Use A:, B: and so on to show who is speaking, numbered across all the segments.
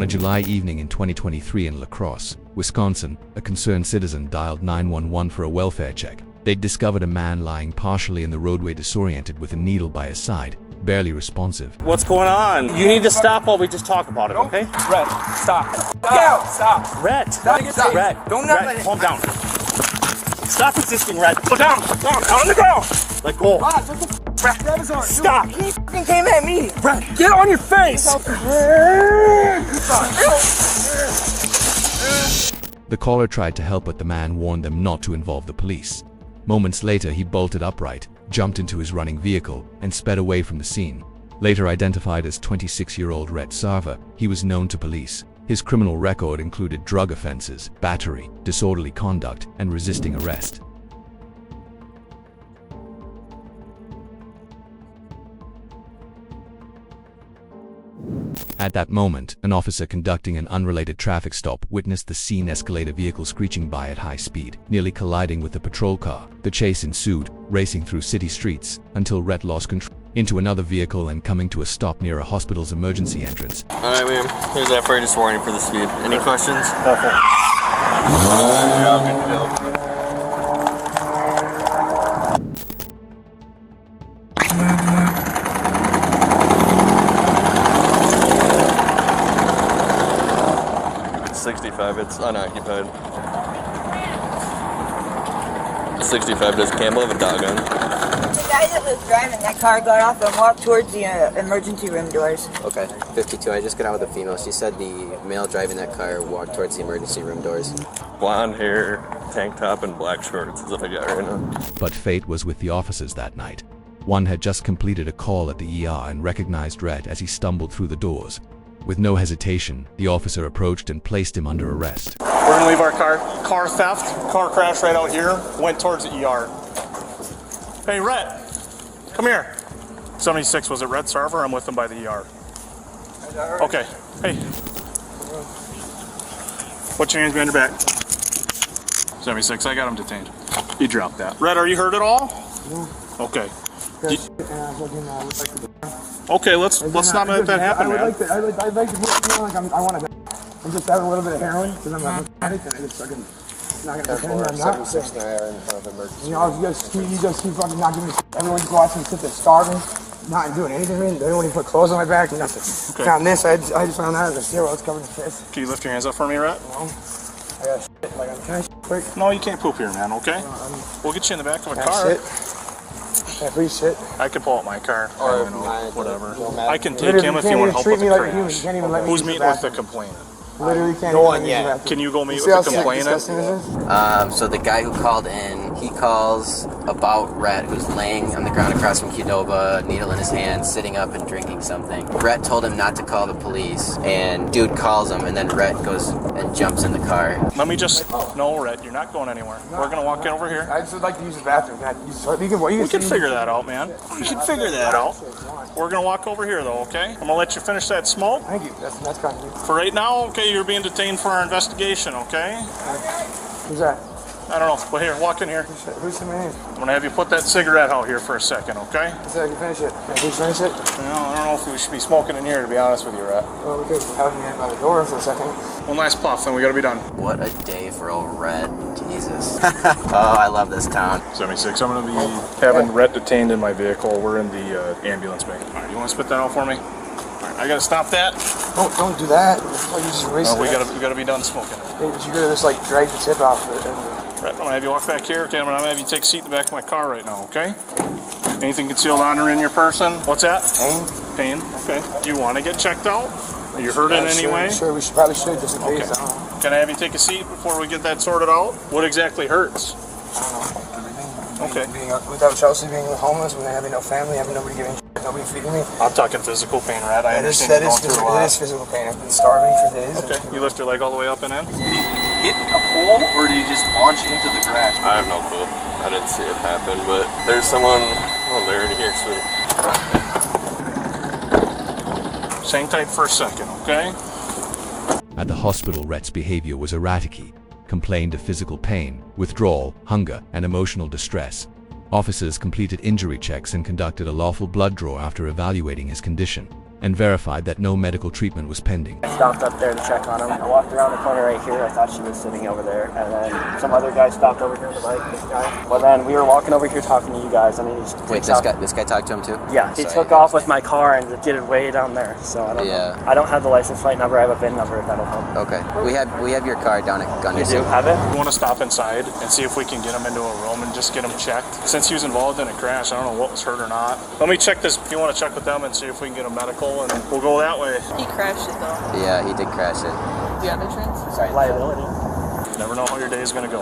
A: On a July evening in 2023 in Crosse, Wisconsin, a concerned citizen dialed 911 for a welfare check. They'd discovered a man lying partially in the roadway, disoriented with a needle by his side, barely responsive.
B: What's going on? You need to stop while we just talk about it, okay?
C: Rhett, stop. Stop.
B: Rhett.
C: Stop.
B: Rhett.
C: Don't
B: Rhett, calm down. Stop resisting, Rhett. Go down. Down on the ground. Let go.
C: Rhett,
B: stop.
C: He fucking came at me.
B: Rhett, get on your face.
A: The caller tried to help, but the man warned them not to involve the police. Moments later, he bolted upright, jumped into his running vehicle, and sped away from the scene. Later identified as 26-year-old Rhett Sarver, he was known to police. His criminal record included drug offenses, battery, disorderly conduct, and resisting arrest. At that moment, an officer conducting an unrelated traffic stop witnessed the scene: escalator vehicle screeching by at high speed, nearly colliding with the patrol car. The chase ensued, racing through city streets, until Rhett lost control into another vehicle and coming to a stop near a hospital's emergency entrance.
D: Alright, ma'am. Here's that for just warning for the speed. Any questions?
B: Nothing.
D: Good to go. 65, it's unoccupied. 65, does Campbell have a dog on?
E: The guy that was driving that car got off and walked towards the emergency room doors.
F: Okay, 52, I just got out with a female. She said the male driving that car walked towards the emergency room doors.
D: Blonde hair, tank top, and black shorts is what I got right now.
A: But fate was with the officers that night. One had just completed a call at the ER and recognized Rhett as he stumbled through the doors. With no hesitation, the officer approached and placed him under arrest.
B: We're gonna leave our car theft, car crash right out here, went towards the ER. Hey, Rhett, come here. 76, was it Rhett Sarver? I'm with him by the ER. Okay, hey. Put your hands behind your back. 76, I got him detained. He dropped that. Rhett, are you hurt at all?
C: No.
B: Okay. Okay, let's not let that happen, man.
C: I'd like to feel like I want to. I'm just having a little bit of heroin because I'm an addict and I just fucking not gonna pretend I'm not.
F: 76 in in front of emergency.
C: You know, you just keep fucking not giving me shit. Everyone just watching me sit there starving, not doing anything. They don't even put clothes on my back, nothing.
B: Okay.
C: Found this, I just found out the zero. It's covered in piss.
B: Can you lift your hands up for me, Rhett?
C: I got shit. Like, can I shit quick?
B: No, you can't poop here, man, okay? We'll get you in the back of a car.
C: Can I please shit?
B: I can pull out my car,
F: Or
B: whatever.
F: no
B: I can take him if you want to help with the crash. Who's meeting with the complainant?
C: Literally can't
F: No
C: even
F: one
C: use
F: yet.
C: the bathroom.
B: Can you go meet
C: See
B: with
C: how
B: the complainant?
C: disgusting this is?
F: So the guy who called in, he calls about Rhett, who's laying on the ground across from Qdoba, needle in his hand, sitting up and drinking something. Rhett told him not to call the police, and dude calls him, and then Rhett goes and jumps in the car.
B: Let me just... No, Rhett, you're not going anywhere. We're going to walk in over here.
C: I just would like to use the bathroom.
B: We can figure that out, man. We can figure that out. We're going to walk over here, though, okay? I'm going to let you finish that smoke.
C: Thank you. That's kind of you.
B: For right now, okay, you're being detained for our investigation, okay?
C: Who's that?
B: I don't know, but here, walk in here.
C: Who's the man?
B: I'm going to have you put that cigarette out here for a second, okay?
C: So I can finish it. Can I please finish it?
B: I don't know if we should be smoking in here, to be honest with you, Rhett.
C: Well, we could have me by the door for a second.
B: One last puff, and we got to be done.
F: What a day for old Rhett. Jesus. Oh, I love this town.
B: 76, I'm going to be having Rhett detained in my vehicle. We're in the ambulance bay. All right, you want to spit that out for me? All right, I got to stop that.
C: Don't do that. You just erase
B: No, we got to be done smoking.
C: You gotta just like drag the tip off of it.
B: Rhett, I'm going to have you walk back here. Okay, I'm going to have you take a seat in the back of my car right now, okay? Anything concealed on or in your person? What's that?
C: Pain.
B: Pain, okay. Do you want to get checked out? Are you hurt in any way?
C: Sure, we probably should just in case.
B: Okay. Can I have you take a seat before we get that sorted out? What exactly hurts?
C: I don't know. Everything.
B: Okay.
C: Being without Chelsea, being homeless, when having no family, having nobody giving shit, nobody feeding me.
B: I'm talking physical pain, Rhett. I
C: That is
B: understand you're going through a lot.
C: physical pain. I've been starving for days.
B: Okay, you lift your leg all the way up and in?
D: Hit a pole, or do you just launch into the grass? I have no clue. I didn't see it happen, but there's someone there in here, so...
B: Hang tight for a second, okay?
A: At the hospital, Rhett's behavior was erratic. Complained of physical pain, withdrawal, hunger, and emotional distress. Officers completed injury checks and conducted a lawful blood draw after evaluating his condition. and verified that no medical treatment was pending.
G: I stopped up there to check on him. I walked around the corner right here. I thought she was sitting over there. And then some other guy stopped over here on the bike, this guy. Well, then we were walking over here talking to you guys. I mean,
F: Wait, this guy talked to him too?
G: Yeah, he
F: Sorry,
G: took off with my car and did it way down there. So I don't know. I don't have the license plate number. I have a VIN number if that'll help.
F: Okay. We have your car down at Gunderson.
G: You do have it?
B: We want to stop inside and see if we can get him into a room and just get him checked. Since he was involved in a crash, I don't know what was hurt or not. Let me check this. If you want to check with them and see if we can get a medical, and we'll go that way.
H: He crashed it though.
F: Yeah, he did crash it.
H: Do you have insurance?
G: Sorry, liability.
B: Never know how your day is going to go.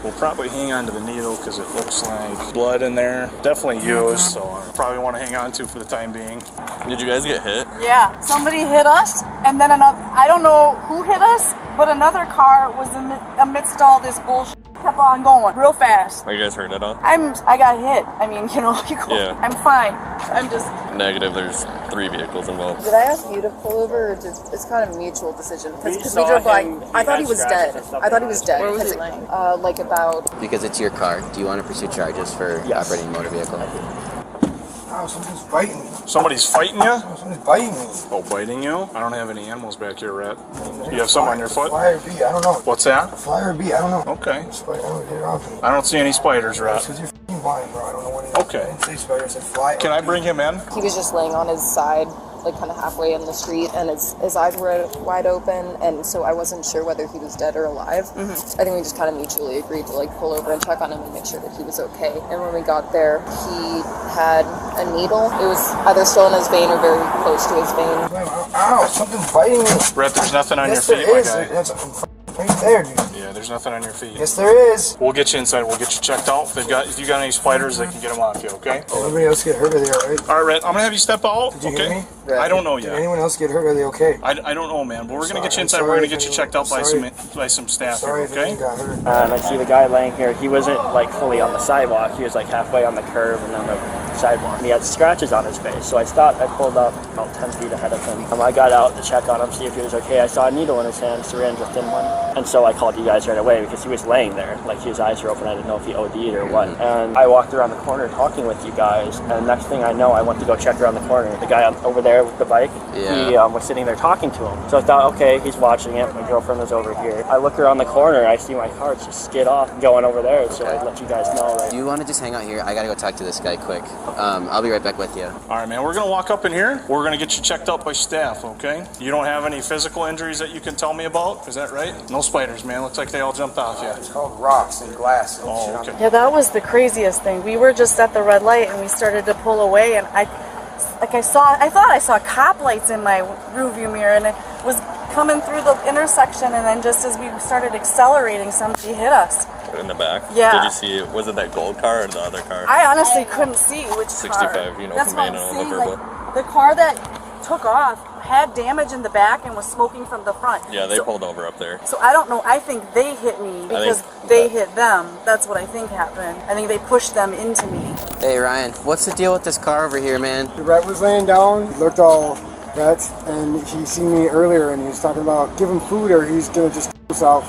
B: We'll probably hang on to the needle because it looks like blood in there. Definitely used, so I probably want to hang on to for the time being.
D: Did you guys get hit?
I: Yeah, somebody hit us, and then another, I don't know who hit us, but another car was amidst all this bullshit. Kept on going real fast.
D: Are you guys hurt at all?
I: I got hit. I mean, you know,
D: Yeah.
I: I'm fine. I'm just
D: Negative, there's 3 vehicles involved.
H: Did I ask you to pull over, or just it's kind of a mutual decision? Because we
G: saw
H: drove by.
G: him,
H: I thought he was
G: scratches
H: dead.
G: and stuff
H: I thought he
G: like
H: was
G: that.
H: dead.
G: Where was
H: 'cause
G: he laying?
H: like about.
F: Because it's your car, do you want to pursue charges for operating a motor vehicle?
C: Oh, something's biting me.
B: Somebody's fighting you?
C: Oh, something's biting me.
B: Oh, biting you? I don't have any animals back here, Rhett. You have something on your foot?
C: Fly or bee, I don't know.
B: What's that?
C: Fly or bee, I don't know.
B: Okay.
C: Spider, I don't get it off me.
B: I don't see any spiders, Rhett.
C: Because you're f***ing blind, bro. I don't know what it is.
B: Okay.
C: I didn't say spider, I said fly.
B: Can I bring him in?
H: He was just laying on his side, like kind of halfway in the street, and his eyes were wide open, and so I wasn't sure whether he was dead or alive. I think we just kind of mutually agreed to like pull over and check on him and make sure that he was okay. And when we got there, he had a needle. It was either still in his vein or very close to his vein.
C: Ow, something's biting me.
B: Rhett, there's nothing on
C: Yes,
B: your feet,
C: there
B: my
C: is.
B: guy.
C: That's right there, dude.
B: Yeah, there's nothing on your feet.
C: Yes, there is.
B: We'll get you inside. We'll get you checked out. If you got any spiders, they can get them off you, okay?
C: Did anybody else get hurt? Are they alright?
B: All right, Rhett, I'm going to have you step out,
C: Did you
B: okay?
C: hear me?
B: I don't know
C: Did
B: yet.
C: anyone else get hurt? Are they okay?
B: I don't know, man, but we're going to get you
C: I'm
B: inside.
C: sorry
B: We're going to
C: if
B: get you
C: anyone-
B: checked out by
C: sorry.
B: some staff
C: Sorry
B: here,
C: if
B: okay?
C: anyone got hurt.
G: And I see the guy laying here. He wasn't like fully on the sidewalk. He was like halfway on the curb and on the sidewalk. And he had scratches on his face. So I stopped. I pulled up about 10 feet ahead of him. I got out to check on him, see if he was okay. I saw a needle in his hand, syringe, a thin one. And so I called you guys right away because he was laying there. Like his eyes were open. I didn't know if he OD'd or what. And I walked around the corner talking with you guys. And next thing I know, I went to go check around the corner. The guy over there with the bike, he was sitting there talking to him. So I thought, okay, he's watching it. My girlfriend was over here. I look around the corner. I see my car just skid off going over there. So I let you guys know. Right?
F: Do you want to just hang out here? I gotta go talk to this guy quick. I'll be right back with you.
B: All right, man, we're going to walk up in here. We're going to get you checked out by staff, okay? You don't have any physical injuries that you can tell me about? Is that right? No spiders, man. Looks like they all jumped off you.
C: It's called rocks and glass. And
B: Oh,
C: shit.
B: okay.
I: Yeah, that was the craziest thing. We were just at the red light and we started to pull away, and I thought I saw cop lights in my rearview mirror, and it was coming through the intersection, and then just as we started accelerating, somebody hit us.
D: In the back?
I: Yeah.
D: Did you see, was it that gold car or the other car?
I: I honestly couldn't see which
D: 65,
I: car.
D: you know,
I: That's
D: from
I: what
D: Maine
I: I'm
D: and
I: saying.
D: Liverpool.
I: Like, the car that took off had damage in the back and was smoking from the front.
D: Yeah, they
I: So-
D: pulled over up there.
I: So I don't know. I think they hit me because they hit them. That's what I think happened. I think they pushed them into me.
F: Hey Ryan, what's the deal with this car over here, man?
C: Rhett was laying down, looked all Rhett, and he seen me earlier, and he was talking about give him food or he's gonna just himself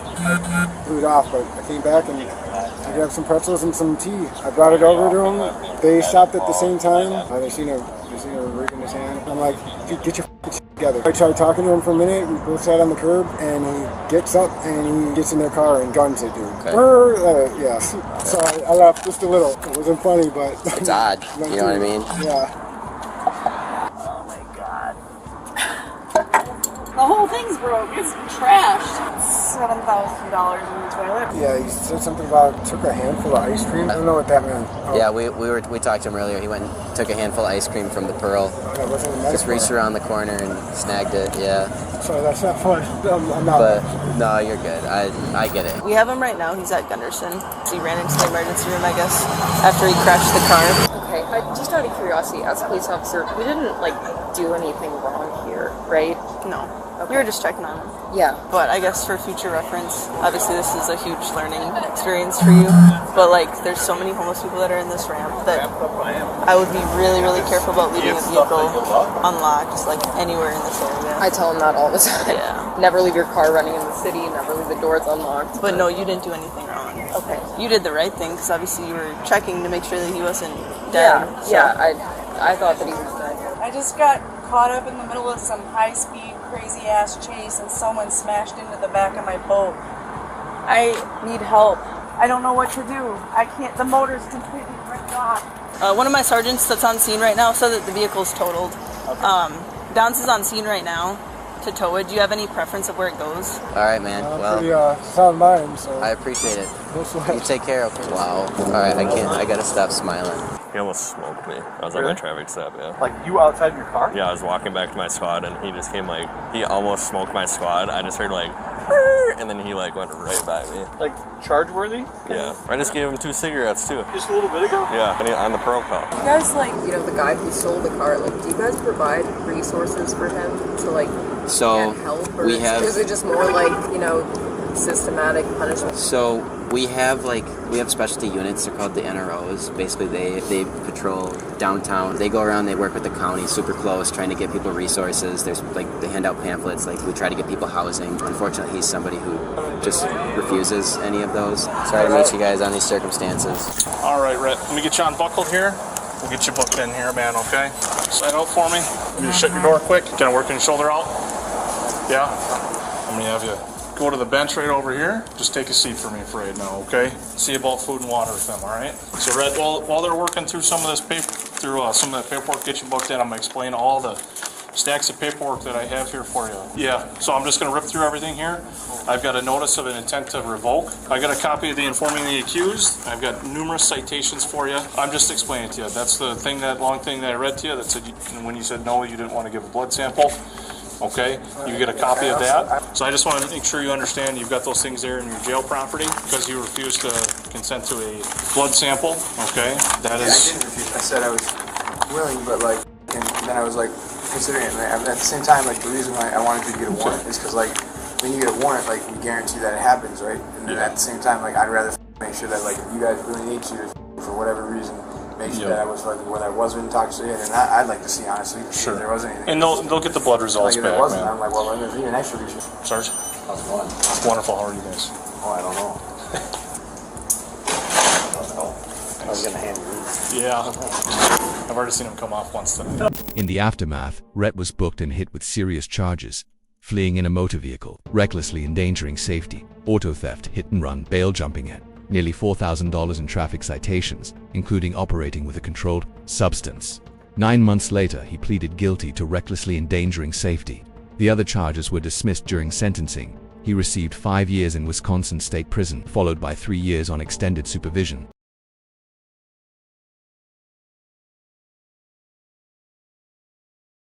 C: food off. But I came back and I grabbed some pretzels and some tea. I brought it over to him. They stopped at the same time. They seen a rig in his hand. I'm like, dude, get your shit together. I tried talking to him for a minute. We both sat on the curb, and he gets up and he gets in their car and guns it, dude.
F: Okay.
C: Yeah. So I laughed just a little. It wasn't funny, but
F: It's odd. You know what I mean?
C: Yeah.
I: The whole thing's broke. It's trashed. $7,000 in the toilet.
C: Yeah, he said something about took a handful of ice cream. I don't know what that meant. Oh,
F: Yeah, we talked to him earlier. He went and took a handful of ice cream from the Pearl.
C: that wasn't a
F: Just
C: metaphor.
F: reached around the corner and snagged it. Yeah,
C: So that's not fun. I'm not.
F: but no, you're good. I get it.
H: We have him right now. He's at Gunderson. He ran into the emergency room, I guess, after he crashed the car. Okay, just out of curiosity, as a police officer, we didn't like do anything wrong here, right?
J: No.
H: Okay.
J: You were just checking on him.
H: Yeah.
J: But I guess for future reference, obviously this is a huge learning experience for you. But like, there's so many homeless people that are in this ramp that I would be really, really careful about leaving a vehicle unlocked, like anywhere in this area.
H: I tell him that all the time.
J: Yeah.
H: Never leave your car running in the city. Never leave the doors unlocked.
J: But no, you didn't do anything wrong.
H: Okay.
J: You did the right thing because obviously you were checking to make sure that he wasn't dead.
H: Yeah. Yeah. I thought that he was dead.
I: I just got caught up in the middle of some high-speed, crazy-ass chase and someone smashed into the back of my boat. I need help. I don't know what to do. I can't, the motor's completely ripped off.
J: One of my sergeants that's on scene right now said that the vehicle's totaled. Okay. Downs is on scene right now to tow it. Do you have any preference of where it goes?
F: All right, man. Well,
C: pretty sound mind, so
F: I appreciate it.
C: no sweat.
F: You take care, okay? Wow. All right, I gotta stop smiling.
D: He almost smoked me. I was on my traffic stop, yeah.
K: Like you outside your car?
D: Yeah, I was walking back to my squad and he just came like, he almost smoked my squad. I just heard like, and then he like went right by me.
K: Like charge-worthy?
D: Yeah. I just gave him 2 cigarettes too.
K: Just a little bit ago?
D: Yeah, and on the protocol.
H: You guys, like, you know, the guy who sold the car, like, do you guys provide resources for him to, like,
F: So
H: get help? Or
F: we have.
H: is it just more like, you know, systematic punishment?
F: So we have specialty units. They're called the NROs. Basically, they patrol downtown. They go around. They work with the county, super close, trying to get people resources. There's like they hand out pamphlets. Like we try to get people housing. Unfortunately, he's somebody who just refuses any of those. Sorry to meet you guys on these circumstances.
B: All right, Rhett. Let me get you unbuckled here. We'll get you booked in here, man. Okay. Sign out for me. Let me just shut your door quick. Kind of working your shoulder out. Yeah. I'm gonna have you go to the bench right over here. Just take a seat for me for right now, okay? See about food and water with them, all right? So, Rhett, while they're working through some of this some of that paperwork, get you booked in. I'm gonna explain all the stacks of paperwork that I have here for you. Yeah. So I'm just gonna rip through everything here. I've got a notice of an intent to revoke. I got a copy of the informing the accused. I've got numerous citations for you. I'm just explaining it to you. That's the thing, that long thing that I read to you that said when you said no, you didn't want to give a blood sample. Okay, you get a copy of that. So I just want to make sure you understand you've got those things there in your jail property because you refused to consent to a blood sample. Okay, that is.
C: I didn't refuse. I said I was willing, but like, and then I was like considering it. And at the same time, like the reason why I wanted you to get a warrant is because like when you get a warrant, like you guarantee that it happens, right? And then at the same time, like I'd rather make sure that like if you guys really need to, for whatever reason, make sure that I was like when I wasn't intoxicated, and I'd like to see honestly if there was anything.
B: And they'll get the blood results
C: like, if
B: back,
C: there wasn't,
B: man.
C: I'm like, well, then there's even extra reason.
B: Sarge?
C: How's it going?
B: Wonderful. How are you guys?
C: Oh, I don't know. I was gonna hand you these.
B: Yeah. I've already seen him come off once today.
A: In the aftermath, Rhett was booked and hit with serious charges: fleeing in a motor vehicle, recklessly endangering safety, auto theft, hit and run, bail jumping at nearly $4,000 in traffic citations, including operating with a controlled substance. 9 months later, he pleaded guilty to recklessly endangering safety. The other charges were dismissed during sentencing. He received 5 years in Wisconsin State Prison, followed by 3 years on extended supervision.